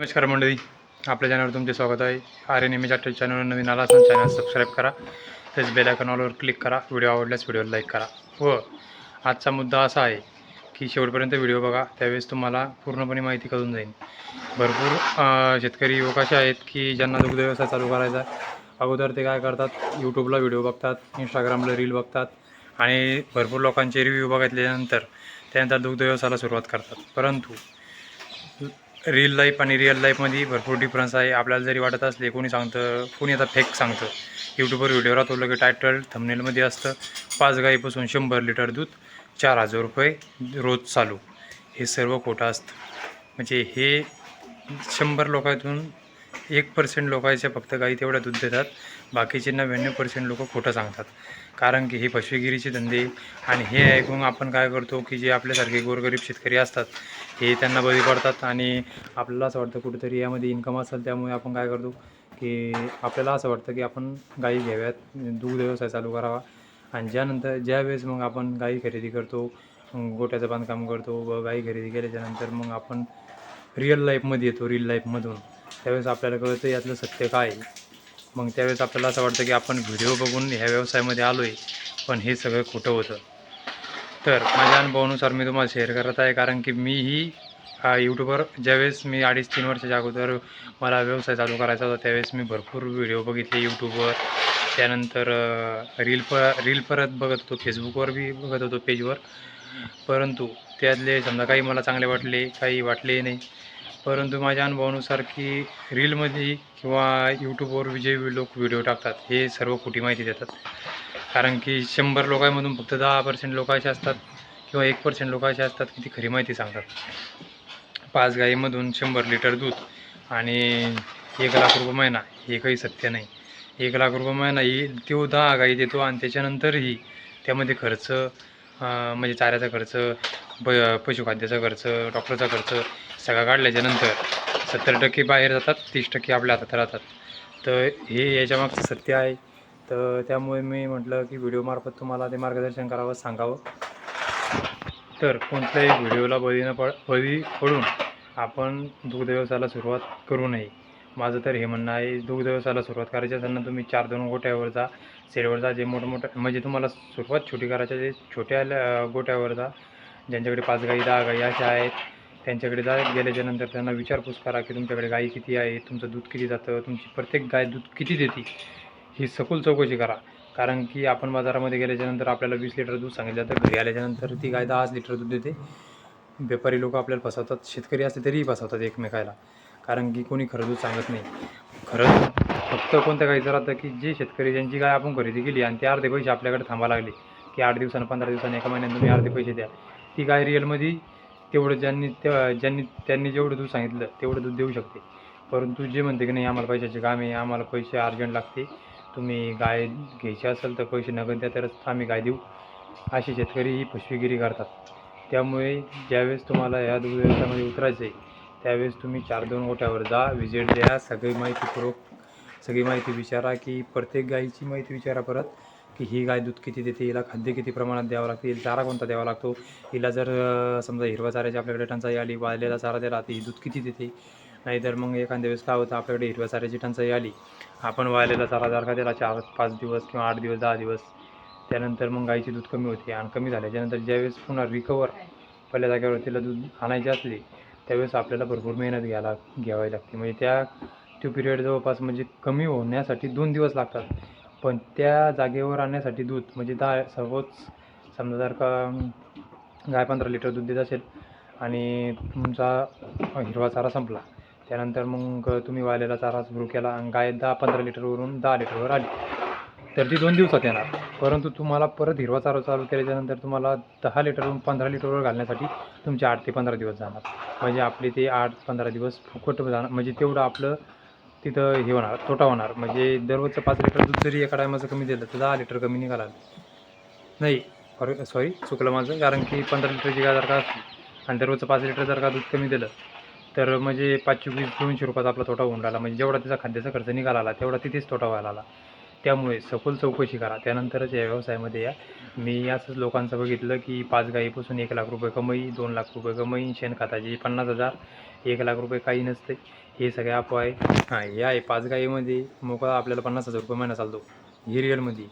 नमस्कार मंडळी, आपल्या चॅनलवर तुमचे स्वागत आहे. आर्यन इमेज आर्ट चॅनलवर नवीन आला असेल चॅनल सबस्क्राईब करा, तसेच बेल आयकॉनवर क्लिक करा. व्हिडिओ आवडल्यास व्हिडिओला लाईक करा. व आजचा मुद्दा असा आहे की शेवटपर्यंत व्हिडिओ बघा, त्यावेळेस तुम्हाला पूर्णपणे माहिती कळून जाईल. भरपूर शेतकरी युवक असे आहेत की ज्यांना दुग्ध व्यवसाय चालू करायचा अगोदर ते काय करतात, यूट्यूबला व्हिडिओ बघतात, इंस्टाग्रामला रील बघतात आणि भरपूर लोकांचे रिव्ह्यू बघितल्यानंतर त्यानंतर दुग्ध व्यवसायाला सुरुवात करतात. परंतु रिअल लाईफ आणि रिअल लाईफमध्ये भरपूर डिफरन्स आहे. आपल्याला जरी वाटत असले, कोणी सांगतं, कोणी आता फेक सांगतं, यूट्यूबवर व्हिडिओ राहतो, की टायटल थंबनेलमध्ये असतं 5 गाईपासून 100 लिटर दूध, 4,000 रुपये रोज चालू. हे सर्व खोटं असतं. म्हणजे हे 100 लोकांतून 1% लोकांच्या फक्त गाई तेवढं दूध देतात, बाकीचे 99% लोक खोटं सांगतात. कारण की हे फसवेगिरीचे धंदे आणि हे ऐकून आपण काय करतो की जे आपल्यासारखे गोरगरीब शेतकरी असतात हे त्यांना बळी पडतात आणि आपल्याला असं वाटतं कुठेतरी यामध्ये इन्कम असेल. त्यामुळे आपण काय करतो की आपल्याला असं वाटतं की आपण गाई घ्याव्यात, दूध व्यवसाय चालू करावा. आणि ज्यावेळेस मग आपण गाई खरेदी करतो, गोठ्याचं बांधकाम करतो व गाई खरेदी केल्याच्यानंतर मग आपण रिअल लाईफमध्ये येतो, रिअल लाईफमधून त्यावेळेस आपल्याला कळतं यातलं सत्य काय आहे. मग त्यावेळेस आपल्याला असं वाटतं की आपण व्हिडिओ बघून ह्या व्यवसायामध्ये आलो आहे, पण हे सगळं खोटं होतं. तर माझ्या अनुभवानुसार मी तुम्हाला शेअर करत आहे. कारण की मीही यूट्यूबवर ज्यावेळेस मी 2.5-3 वर्षाच्या अगोदर मला व्यवसाय चालू करायचा होता, त्यावेळेस मी भरपूर व्हिडिओ बघितले यूट्यूबवर. त्यानंतर रील परत बघत होतो, फेसबुकवर बी बघत होतो पेजवर. परंतु त्यातले समजा काही मला चांगले वाटले, काही वाटले नाही. परंतु माझ्या अनुभवानुसार की रीलमध्ये किंवा यूट्यूबवर जे लोक व्हिडिओ टाकतात हे सर्व खोटी माहिती देतात. कारण की 100 लोकांमधून फक्त 10% लोक असे असतात किंवा 1% लोक असे असतात की ती खरी माहिती सांगतात. 5 गाईमधून 100 लिटर दूध आणि 1,00,000 रुपये महिना, हे काही सत्य नाही. 1,00,000 रुपये महिना येईल तो 10 गाई देतो आणि त्याच्यानंतरही त्यामध्ये खर्च, म्हणजे चाऱ्याचा खर्च, पशुखाद्याचा खर्च, डॉक्टरचा खर्च सगळा काढल्याच्यानंतर 70% बाहेर जातात, 30% आपल्या हातात राहतात. तर हे याच्यामागचं सत्य आहे. तर त्यामुळे मी म्हटलं की व्हिडिओमार्फत तुम्हाला ते मार्गदर्शन करावं, सांगावं. तर कोणत्याही व्हिडिओला बळी पडून आपण दुग्ध व्यवसायाला सुरुवात करू नये. माझं तर हे म्हणणं आहे, दुग्ध व्यवसायाला सुरुवात करायची असेल ना, तुम्ही 4-2 गोट्यावर जा, सेडवर जा. जे मोठमोठं म्हणजे तुम्हाला सुरुवात छोटी करायची, जे छोट्या गोट्यावर जा, ज्यांच्याकडे 5 गाई 10 गाई अशा आहेत त्यांच्याकडे गेल्याच्यानंतर त्यांना विचारपूस करा की तुमच्याकडे गाई किती आहे, तुमचं दूध किती जातं, तुमची प्रत्येक गाय दूध किती देते, ही सखोल चौकशी करा. कारण की आपण बाजारामध्ये गेल्याच्यानंतर आपल्याला 20 लिटर दूध सांगितलं, तर घरी आल्याच्यानंतर ती गाय 10 लिटर दूध देते. व्यापारी लोक आपल्याला फसवतात, शेतकरी असले तरीही फसवतात एकमेकाला. कारण की कोणी खरं दूध सांगत नाही. खरं फक्त कोणत्या गाईचं राहतं की जे शेतकरी ज्यांची गाय आपण खरेदी केली आणि ते अर्धे पैसे आपल्याकडे थांबा लागले की 8 दिवसानं, 15 दिवसांनी, एका महिन्यात तुम्ही अर्धे पैसे द्या. ती गाय रिअलमध्ये तेवढं त्यांनी जेवढं दूध सांगितलं तेवढं दूध देऊ शकते. परंतु जे म्हणते की नाही आम्हाला पैशाचे काम आहे, आम्हाला पैसे अर्जंट लागते, तुम्ही गाय घ्यायची असेल तर पैसे नगद द्या तरच आम्ही गाय देऊ, असे शेतकरी ही फसवेगिरी करतात. त्यामुळे ज्यावेळेस तुम्हाला ह्या दूध व्यवसायामध्ये उतरायचं आहे त्यावेळेस तुम्ही 4-2 गोठ्यावर जा, व्हिजिट द्या, सगळी माहिती विचारा, की प्रत्येक गायीची माहिती विचारा परत की ही गाय दूध किती देते, हिला खाद्य किती प्रमाणात द्यावं लागते, हिला चारा कोणता द्यावा लागतो, हिला जर समजा हिरवा चाऱ्याची आपल्याकडे टंचाई आली, वाळलेला चारा द्यायला ही दूध किती देते. नाहीतर मग एखाद्या वेळेस काय होतं, आपल्याकडे हिरव्या चाऱ्याची टंचाई आली, आपण वाळलेला चारा जर का त्याला 4-5 दिवस किंवा 8 दिवस 10 दिवस, त्यानंतर मग गाईची दूध कमी होते. आणि कमी झाल्याच्यानंतर ज्यावेळेस पुन्हा रिकवर पहिल्या जागेवर तिला दूध आणायचे असले त्यावेळेस आपल्याला भरपूर मेहनत घ्यावी लागते. म्हणजे तो पिरियड जवळपास म्हणजे कमी होण्यासाठी 2 दिवस लागतात. पण त्या जागेवर आणण्यासाठी दूध म्हणजे सपोज समजा जर का गाय 15 लिटर दूध देत असेल आणि तुमचा हिरवा चारा संपला, त्यानंतर मग तुम्ही वाळलेला चारा सुरू केला आणि गाय 10-15 लिटरवरून 10 लिटरवर आली, तर ती 2 दिवसात येणार. परंतु तुम्हाला परत हिरवा चारा चालू केल्याच्यानंतर तुम्हाला 10 लिटरवरून 15 लिटरवर घालण्यासाठी तुमचे 8 ते 15 दिवस जाणार. म्हणजे आपले ते 8-15 दिवस फुकट जाणार. म्हणजे तेवढं आपलं तिथं हे होणार, तोटा होणार. म्हणजे दररोजचं 5 लिटर दूध जरी एका टायमाचं कमी दिलं तर 10 लिटर कमी निघाला नाही. सॉरी चुकलं माझं. कारण की 15 लिटरची गाय जर का असली आणि दररोजचं 5 लिटर जर का दूध कमी दिलं तर म्हणजे 520-200 रुपयाचा आपला तोटा होऊन राहिला. म्हणजे जेवढा त्याचा खाद्याचा खर्च निघाला आला तेवढा तिथेच तोटा व्हायला आला. त्यामुळे सखोल चौकशी करा, त्यानंतरच या व्यवसायामध्ये या. मी असंच लोकांचं बघितलं की 5 गाईपासून 1,00,000 रुपये कमाई, 2,00,000 रुपये कमाई, शेणखताची 50,000, 1,00,000 रुपये काही नसते. हे सगळे अफवा आहे. हां, हे आहे 5 गाईमध्ये मोकळा आपल्याला 50,000 रुपये महिना चालतो. ही रिअलमध्ये.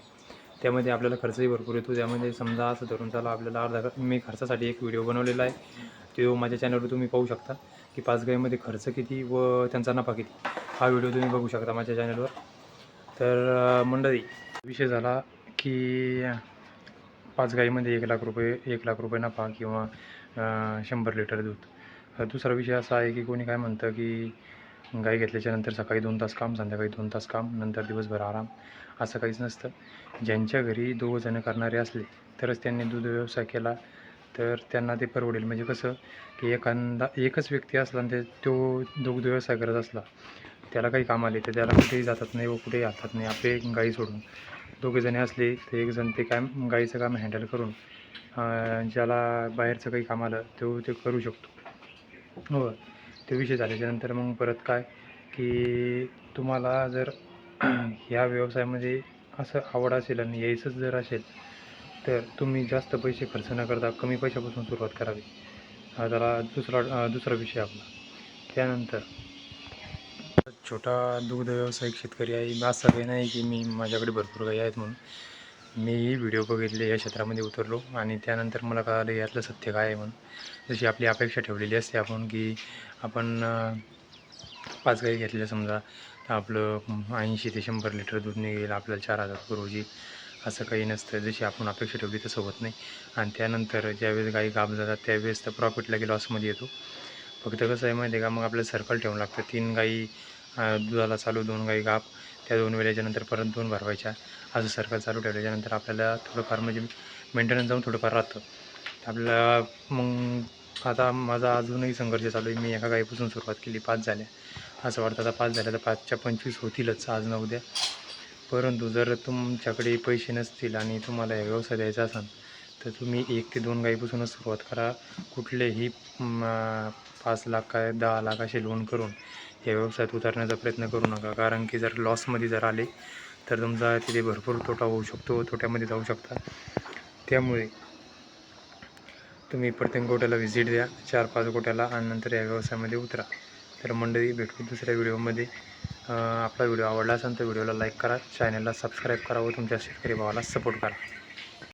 त्यामध्ये आपल्याला खर्चही भरपूर येतो. त्यामध्ये समजा असं धरून चाला आपल्याला अर्धा मी खर्चासाठी एक व्हिडिओ बनवलेला आहे. तो माझ्या चॅनलवर तुम्ही पाहू शकता की 5 गाईमध्ये खर्च किती व त्यांचा नफा किती. हा व्हिडिओ तुम्ही बघू शकता माझ्या चॅनलवर. तर मंडळी, विषय झाला की 5 गाईमध्ये 1,00,000 रुपये नफा किंवा 100 लिटर दूध. दुसरा विषय असा आहे की कोणी काय म्हणतं की गाई घेतल्याच्यानंतर सकाळी 2 तास काम, संध्याकाळी 2 तास काम, नंतर दिवसभर आराम. असं काहीच नसतं. ज्यांच्या घरी 2 जण करणारे असले तरच त्यांनी दूध व्यवसाय केला तर त्यांना ते परवडेल. म्हणजे कसं की एकच व्यक्ती असला आणि तो दुग्ध व्यवसाय करत असला, त्याला काही काम आले तर त्याला कुठेही जातात नाही व कुठेही हातात नाही. आपले गाई सोडून 2 जणे असले तर एक जण ते काम गाईचं काम हँडल करून ज्याला बाहेरचं काही काम आलं ते करू शकतो. हो, ते विषय झाल्याच्यानंतर मग परत काय की तुम्हाला जर ह्या व्यवसायामध्ये असं आवड असेल आणि यायचंच जर असेल तर तुम्ही जास्त पैसे खर्च न करता कमी पैशापासून सुरुवात करावी. हा झाला दुसरा विषय आपला. त्यानंतर छोटा दुग्ध व्यावसायिक शेतकरी आहे. असं काही नाही की माझ्याकडे भरपूर गाई आहेत म्हणून. मीही व्हिडिओ बघितले, या क्षेत्रामध्ये उतरलो आणि त्यानंतर मला कळालं यातलं सत्य काय आहे म्हणून. जशी आपली अपेक्षा ठेवलेली असते आपण की आपण 5 गाई घेतल्या समजा तर आपलं 80 ते 100 लिटर दूध निघेल, आपल्याला 4,000 रुपये रोजी. असं काही नसतं. जशी आपण अपेक्षा ठेवली तसं होत नाही. आणि त्यानंतर ज्यावेळेस गाई गाब जातात त्यावेळेस तर प्रॉफिटला की लॉसमध्ये येतो. फक्त कसं आहे माहिती आहे का, मग आपल्याला सर्कल ठेवून लागतं. 3 गाई दुधाला चालू, 2 गाई गाब, त्या 2 वेळेच्यानंतर परत 2 भरवायच्या. असं सर्कल चालू ठेवल्याच्यानंतर आपल्याला थोडंफार म्हणजे मेंटेनन्स जाऊन थोडंफार राहतं. आपल्याला मग आता माझा अजूनही संघर्ष चालू आहे. मी एका गाईपासून सुरुवात केली, 5 झाल्या. असं वाटतं आता 5 झाल्या तर 5च्या 25 होतीलच आज ना उद्या. परंतु जर तुमच्याकडे पैसे नसतील आणि तुम्हाला हे व्यवसाय द्यायचा असेल तर तुम्ही 1 ते 2 गाईपासूनच सुरुवात करा. कुठलेही 5 लाख काय 10 लाख असे लोन करून या व्यवसायात उतरण्याचा प्रयत्न करू नका. कारण की जर लॉसमध्ये जर आले तर तुमचा तिथे भरपूर तोटा होऊ शकतो, तोट्यामध्ये जाऊ शकता. त्यामुळे तुम्ही प्रत्येक गोट्याला व्हिजिट द्या, 4-5 गोट्याला, आणि नंतर या व्यवसायामध्ये उतरा. तर मंडळी, भेटू दुसऱ्या व्हिडिओमध्ये. आपला व्हिडिओ आवडला असेल तर व्हिडिओला लाईक करा, चॅनलला सबस्क्राईब करा व तुमच्या शेतकरी भावाला सपोर्ट करा.